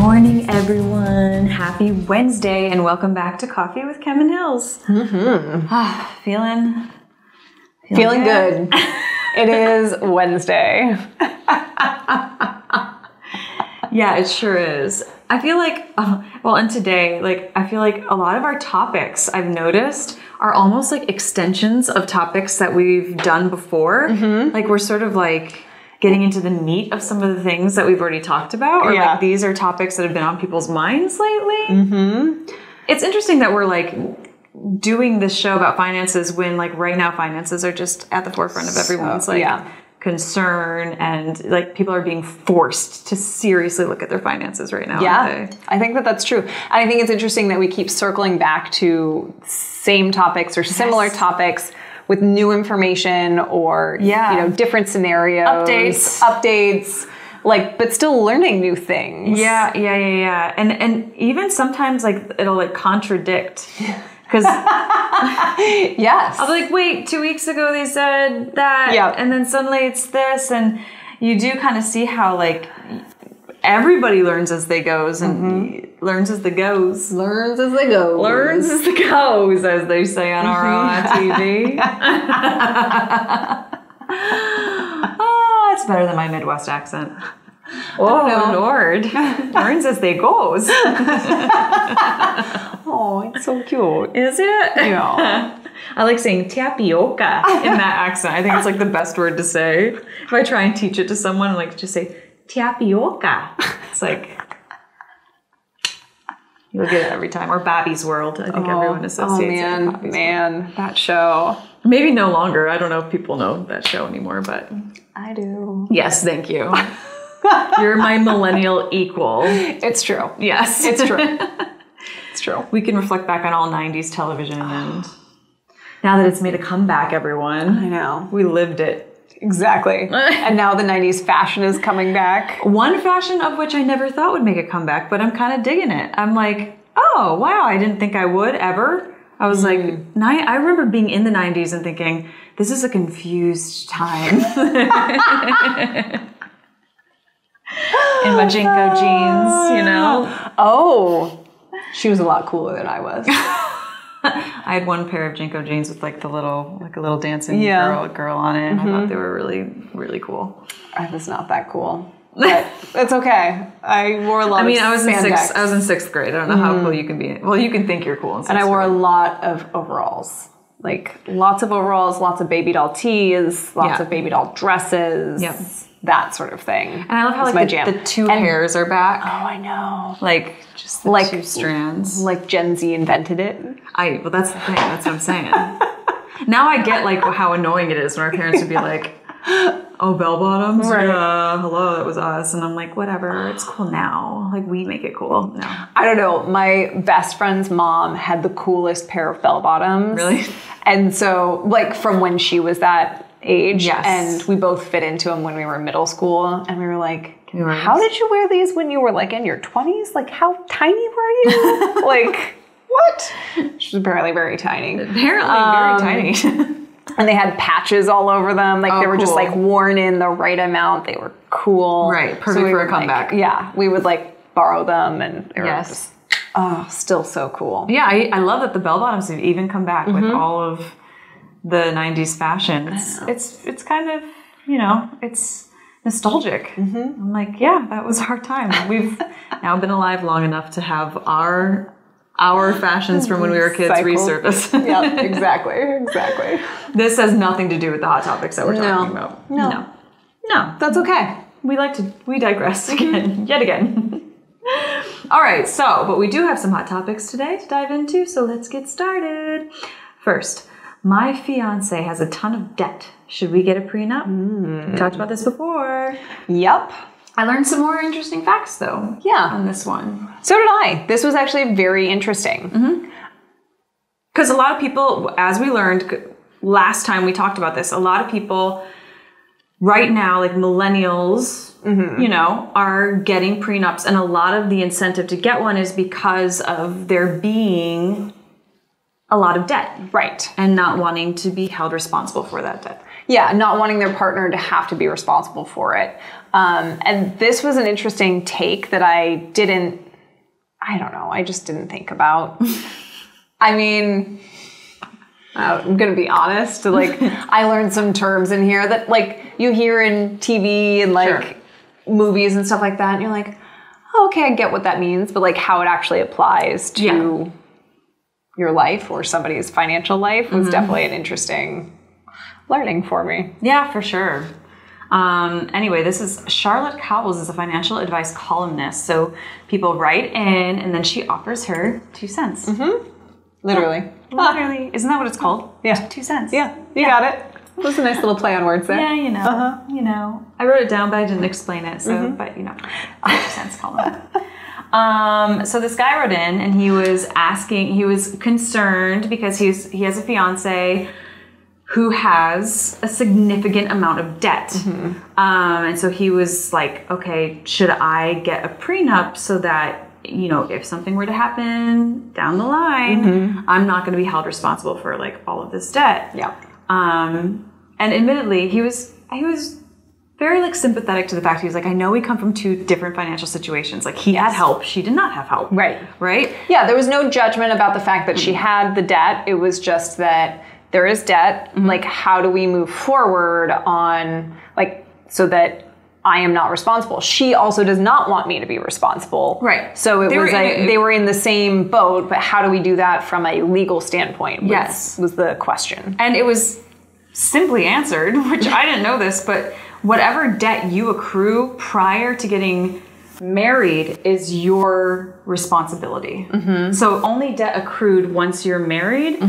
morning, everyone. Happy Wednesday, and welcome back to Coffee with Kim and Hills. Feeling good. It is Wednesday. Yeah, it sure is. I feel like, and today, I feel like a lot of our topics I've noticed are almost like extensions of topics that we've done before. Mm-hmm. Like we're sort of like getting into the meat of some of the things that we've already talked about, or like these are topics that have been on people's minds lately. Mm-hmm. It's interesting that we're like doing this show about finances when like right now finances are just at the forefront of everyone's concern, and like people are being forced to seriously look at their finances right now. Yeah, I think that that's true. And I think it's interesting that we keep circling back to same topics or similar topics with new information or different scenarios, updates, like, but still learning new things. Yeah. And even sometimes like it'll like contradict. Because yes, I'll be like, wait, 2 weeks ago they said that, and then suddenly it's this, and you do kind of see how like everybody learns as they goes, and learns as they goes, as they say on our TV. Oh, it's better than my Midwest accent. Oh, Lord. Learns as they goes. Oh, it's so cute. Is it? Yeah. I like saying tapioca in that accent. I think it's like the best word to say. If I try and teach it to someone, like just say tapioca. It's like, you'll get it every time. Or Bobby's World. I think everyone associates it with Bobby's World. That show. Maybe no longer. I don't know if people know that show anymore, but I do. Yes, thank you. You're my millennial equal. It's true. Yes. It's true. It's true. We can reflect back on all 90s television, and now that it's made a comeback, everyone. I know. We lived it. Exactly. And now the 90s fashion is coming back. One fashion of which I never thought would make a comeback, but I'm kind of digging it. I'm like, oh, wow, I didn't think I would ever. I was like, I remember being in the 90s and thinking, this is a confused time. In my Jinko jeans, you know? Oh, she was a lot cooler than I was. I had one pair of Jinko jeans with like a little dancing girl on it. I thought they were really, really cool. I was not that cool, but it's okay. I wore a lot of spandex. I was in sixth grade. I don't know how cool you can be. Well, you can think you're cool in sixth grade. And I wore a lot of overalls. Like lots of overalls, lots of baby doll tees, lots of baby doll dresses. Yep. That sort of thing. And I love how like the two hairs are back. Oh, I know. Like just the two strands. Like Gen Z invented it. Well, that's the thing. That's what I'm saying. Now I get like how annoying it is when our parents would be like, "Oh, bell bottoms, right. Yeah, hello, that was us," and I'm like, whatever. It's cool now. Like we make it cool. No, I don't know. My best friend's mom had the coolest pair of bell bottoms. Really? And so, like from when she was that age, and we both fit into them when we were in middle school, and we were like, how did you wear these when you were like in your 20s? Like how tiny were you? Like what? She was apparently very tiny. Very tiny. And they had patches all over them. Like they were just like worn in the right amount. They were cool. Right. Perfect for a comeback. Like, we would like borrow them, and they were just still so cool. Yeah, I love that the bell bottoms have even come back with all of the 90s fashion. It's kind of, it's nostalgic. I'm like, yeah, that was our time. We've now been alive long enough to have our fashions from when we were kids resurface. Yeah, exactly. This has nothing to do with the hot topics that we're talking about. No. That's okay. We digress yet again. All right, but we do have some hot topics today to dive into, so let's get started. First, my fiance has a ton of debt. Should we get a prenup? We talked about this before. Yep. I learned some more interesting facts, though. Yeah. On this one. So did I. This was actually very interesting. Because a lot of people, as we learned last time we talked about this, a lot of people right now, like millennials, are getting prenups. And a lot of the incentive to get one is because of there being a lot of debt. Right. And not wanting to be held responsible for that debt. not wanting their partner to have to be responsible for it. And this was an interesting take that I just didn't think about. I mean, I'm going to be honest. Like, I learned some terms in here that, like, you hear in TV and, like, movies and stuff like that. And you're like, oh, okay, I get what that means. But, like, how it actually applies to your life or somebody's financial life was definitely an interesting learning for me. Yeah, for sure. Anyway, this is Charlotte Cowles is a financial advice columnist. So people write in and then she offers her 2 cents. Literally. Literally. Isn't that what it's called? Yeah. 2 cents. Yeah. You got it. That was a nice little play on words there. Yeah, you know. I wrote it down, but I didn't explain it. So, but 2 cents column. So this guy wrote in and he was concerned because he has a fiance who has a significant amount of debt. And so he was like, okay, should I get a prenup so that, if something were to happen down the line, I'm not going to be held responsible for like all of this debt. Yeah. And admittedly, he was very like sympathetic to the fact he was like, I know we come from 2 different financial situations. Like he had help, she did not have help. Right. Right? Yeah, there was no judgment about the fact that she had the debt. It was just that there is debt. Like, how do we move forward on, like, so that I am not responsible? She also does not want me to be responsible. Right. So they were in the same boat, but how do we do that from a legal standpoint? Was the question. And it was simply answered, which I didn't know this, but whatever debt you accrue prior to getting married is your responsibility. So only debt accrued once you're married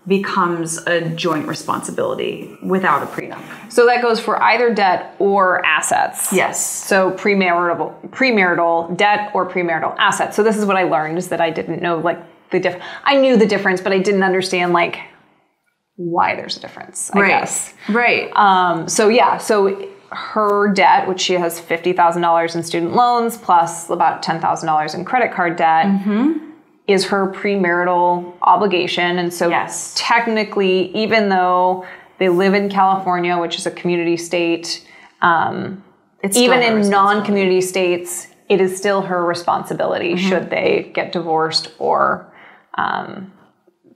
becomes a joint responsibility without a prenup. So that goes for either debt or assets. Yes. So premarital debt or premarital assets. So this is what I learned, is that I didn't know like the difference. I knew the difference, but I didn't understand like why there's a difference, I guess. Right. So her debt, which she has $50,000 in student loans plus about $10,000 in credit card debt, is her premarital obligation. And so technically, even though they live in California, which is a community state, even in non-community states, it is still her responsibility should they get divorced or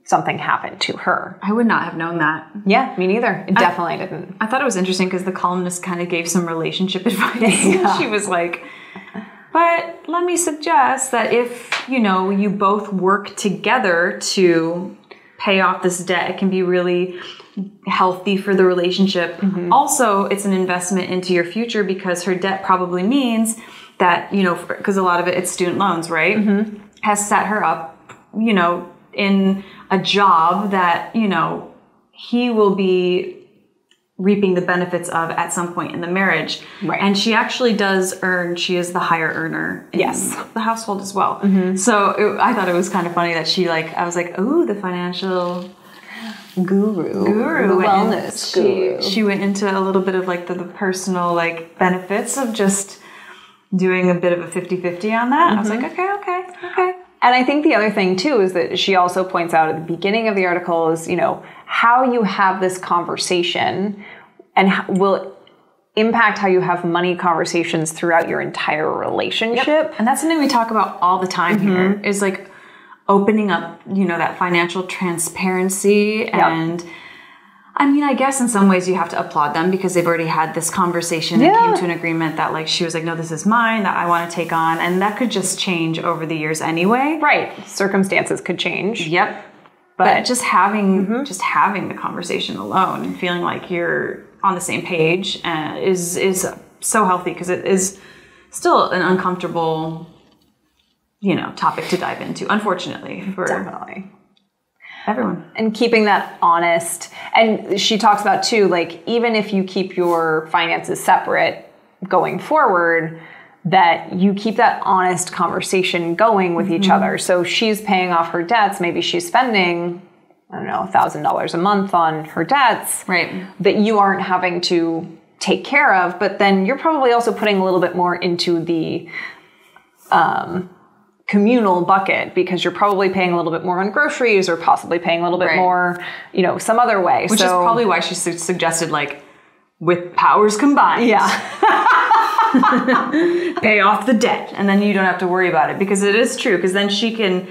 something happen to her. I would not have known that. Yeah, me neither. It definitely didn't. I thought it was interesting because the columnist kind of gave some relationship advice. She was like, but let me suggest that if, you both work together to pay off this debt, it can be really healthy for the relationship. Also, it's an investment into your future because her debt probably means that, because a lot of it's student loans, right? Has set her up, in a job that, he will be reaping the benefits of at some point in the marriage. Right. And she actually does earn, she is the higher earner in the household as well. So I thought it was kind of funny that I was like, oh, the financial guru, the wellness guru. She went into a little bit of like the personal like benefits of just doing a bit of a 50-50 on that. I was like, okay. And I think the other thing too is that she also points out at the beginning of the article is, how you have this conversation and will impact how you have money conversations throughout your entire relationship. Yep. And that's something we talk about all the time here is like opening up, that financial transparency. And I mean, I guess in some ways you have to applaud them because they've already had this conversation and came to an agreement that like, she was like, no, this is mine that I want to take on. And that could just change over the years anyway. Right. Circumstances could change. Yep. But just having the conversation alone and feeling like you're on the same page is so healthy because it is still an uncomfortable, topic to dive into, unfortunately, for everyone. And keeping that honest. And she talks about too, like, even if you keep your finances separate going forward, that you keep that honest conversation going with each other. So she's paying off her debts. Maybe she's spending, $1,000 a month on her debts. Right. That you aren't having to take care of. But then you're probably also putting a little bit more into the communal bucket because you're probably paying a little bit more on groceries or possibly paying a little bit more, some other way. Which is probably why she suggested like, with powers combined. Yeah. Pay off the debt, and then you don't have to worry about it, because it is true. Because then we can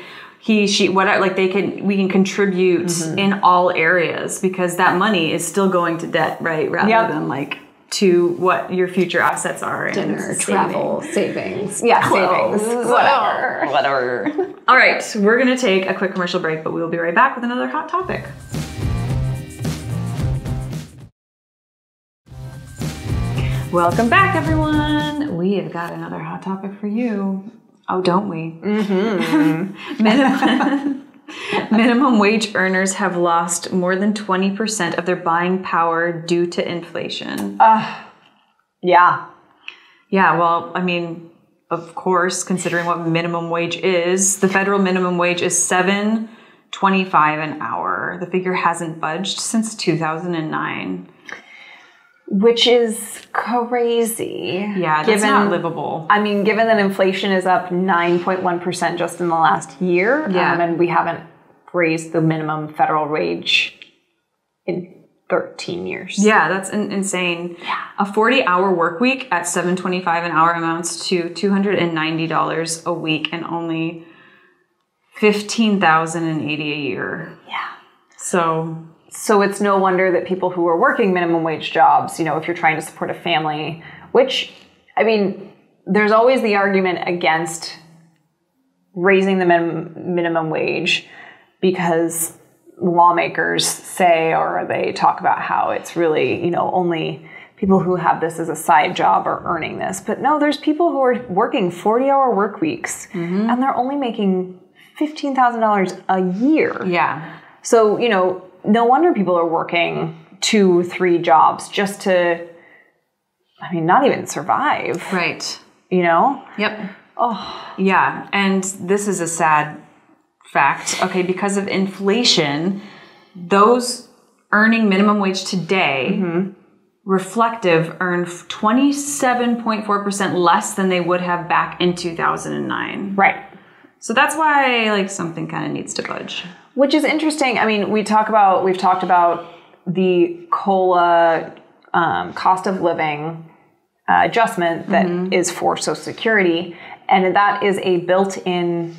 contribute in all areas, because that money is still going to debt, right? Rather than like to what your future assets are. Dinner, travel, savings. Yeah, clothes, savings. Whatever. All right, we're going to take a quick commercial break, but we will be right back with another hot topic. Welcome back, everyone. We have got another hot topic for you. Oh, don't we? Minimum wage earners have lost more than 20% of their buying power due to inflation. Yeah. Yeah, well, I mean, of course, considering what minimum wage is, the federal minimum wage is $7.25 an hour. The figure hasn't budged since 2009. Which is crazy. Yeah, that's not livable. I mean, given that inflation is up 9.1% just in the last year, and we haven't raised the minimum federal wage in 13 years. Yeah, that's insane. Yeah. A 40-hour work week at $7.25 an hour amounts to $290 a week and only $15,080 a year. Yeah. So it's no wonder that people who are working minimum wage jobs, if you're trying to support a family, which, I mean, there's always the argument against raising the minimum wage, because lawmakers say, or they talk about how it's really, only people who have this as a side job are earning this. But no, there's people who are working 40-hour work weeks and they're only making $15,000 a year. Yeah. So, no wonder people are working 2-3 jobs just to, not even survive. Right. Yep. Oh. Yeah. And this is a sad fact. Okay. Because of inflation, those earning minimum wage today, reflective, earn 27.4% less than they would have back in 2009. Right. So that's why something kind of needs to budge. Which is interesting. I mean, we've talked about the COLA cost of living adjustment that is for Social Security, and that is a built-in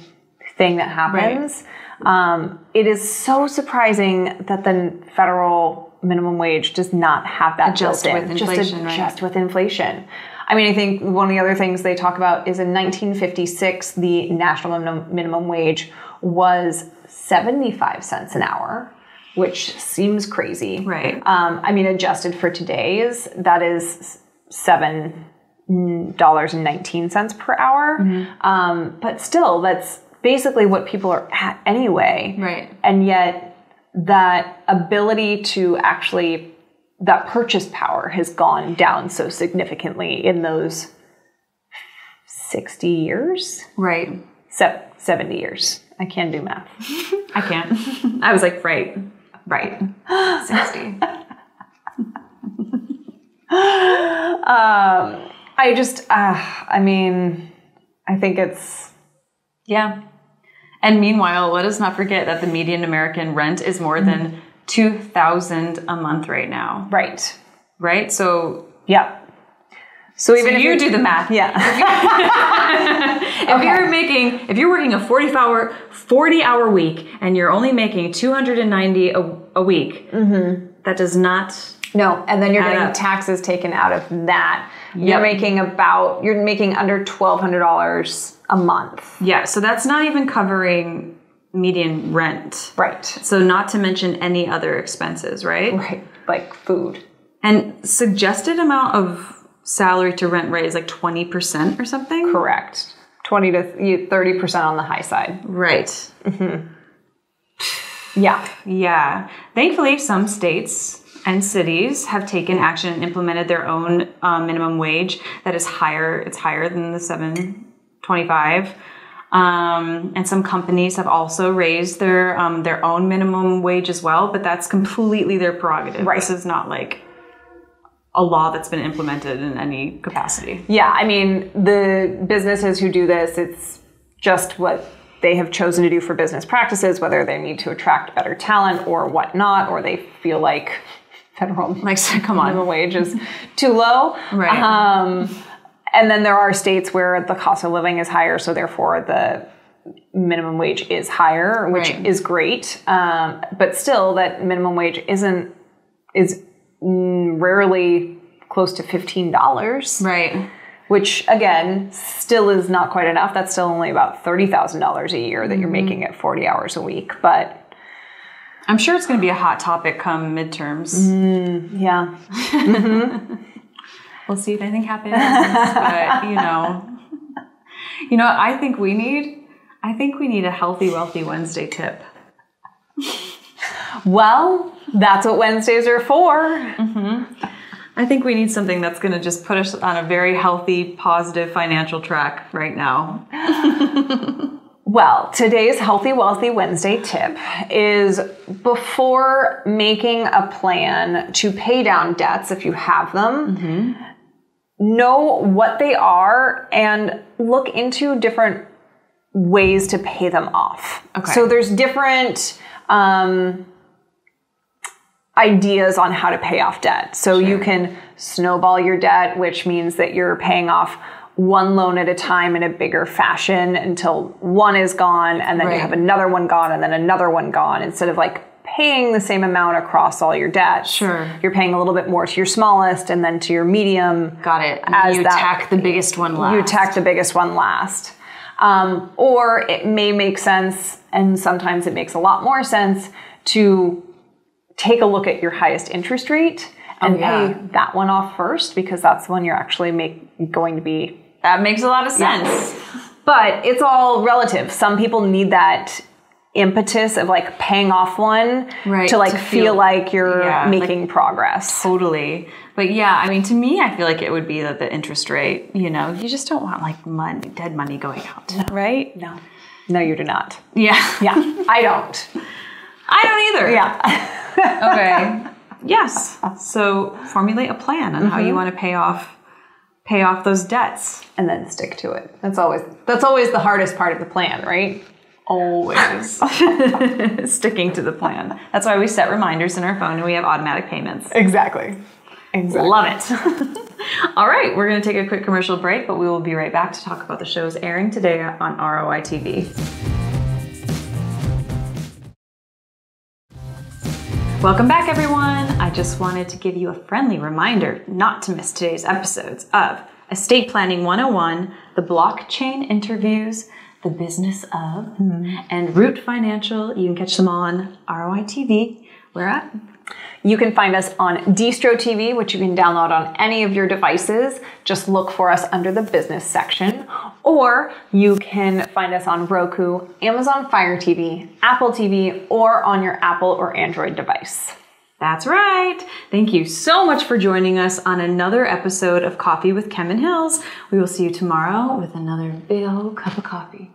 thing that happens. Right. It is so surprising that the federal minimum wage does not have that adjust built in. With inflation, Just with inflation. I mean, I think one of the other things they talk about is in 1956, the national minimum wage was 75 cents an hour, which seems crazy. Right. Adjusted for today's, that is $7.19 per hour. But still, that's basically what people are at anyway. Right. And yet that ability to actually, that purchase power has gone down so significantly in those 60 years. Right. 70 years. I can't do math. I can't. I was like, right. 60. I think it's... Yeah. And meanwhile, let us not forget that the median American rent is more than $2,000 a month right now. Right. Right? So... Yeah. So even if you do the math. Yeah. If you're working a 40-hour week and you're only making $290 a week, that does not... No, and then you're getting taxes taken out of that. Yep. You're making under $1,200 a month. Yeah, so that's not even covering median rent. Right. So not to mention any other expenses, right? Right, like food. And suggested amount of salary to rent rate is 20% or something? Correct. 20 to 30% on the high side. Right. Yeah. Yeah. Thankfully, some states and cities have taken action and implemented their own minimum wage that is higher. It's higher than the $7.25. And some companies have also raised their own minimum wage as well, but that's completely their prerogative. Right. This is not a law that's been implemented in any capacity. Yeah, the businesses who do this, it's just what they have chosen to do for business practices, whether they need to attract better talent or whatnot, or they feel like federal come on, minimum wage is too low. Right. And then there are states where the cost of living is higher, so therefore the minimum wage is higher, which is great. But still, that minimum wage is rarely close to $15. Right. Which, again, still is not quite enough. That's still only about $30,000 a year that you're making at 40 hours a week. But I'm sure it's going to be a hot topic come midterms. Yeah. We'll see if anything happens. But, I think we need a healthy, wealthy Wednesday tip. Well, that's what Wednesdays are for. I think we need something that's going to just put us on a very healthy, positive financial track right now. Well, today's Healthy Wealthy Wednesday tip is before making a plan to pay down debts, if you have them, know what they are and look into different ways to pay them off. Okay. So there's different ideas on how to pay off debt. So you can snowball your debt, which means that you're paying off one loan at a time in a bigger fashion until one is gone, and then you have another one gone, and then another one gone, instead of paying the same amount across all your debts. Sure. You're paying a little bit more to your smallest and then to your medium. Got it. And you tack the biggest one last. You tack the biggest one last. Or it may make sense, and sometimes it makes a lot more sense, to take a look at your highest interest rate and pay that one off first, because that's the one you're actually going to be. That makes a lot of sense. Yeah. But it's all relative. Some people need that impetus of paying off one to feel like you're making progress. Totally. But to me, I feel like it would be the interest rate. You just don't want dead money going out, right? No, you do not. Yeah. I don't. I don't either. Yeah. Okay. Yes. So formulate a plan on how you want to pay off those debts, and then stick to it. That's always the hardest part of the plan, right? Always. Sticking to the plan. That's why we set reminders in our phone and we have automatic payments. Exactly. Love it. All right, we're going to take a quick commercial break, but we will be right back to talk about the shows airing today on ROI TV. Welcome back, everyone. I just wanted to give you a friendly reminder not to miss today's episodes of Estate Planning 101, the Blockchain Interviews, The Business of, and Root Financial. You can catch them on ROI TV. Where at? You can find us on Distro TV, which you can download on any of your devices. Just look for us under the business section. Or you can find us on Roku, Amazon Fire TV, Apple TV, or on your Apple or Android device. That's right. Thank you so much for joining us on another episode of Coffee with Kim and Hills. We will see you tomorrow with another big old cup of coffee.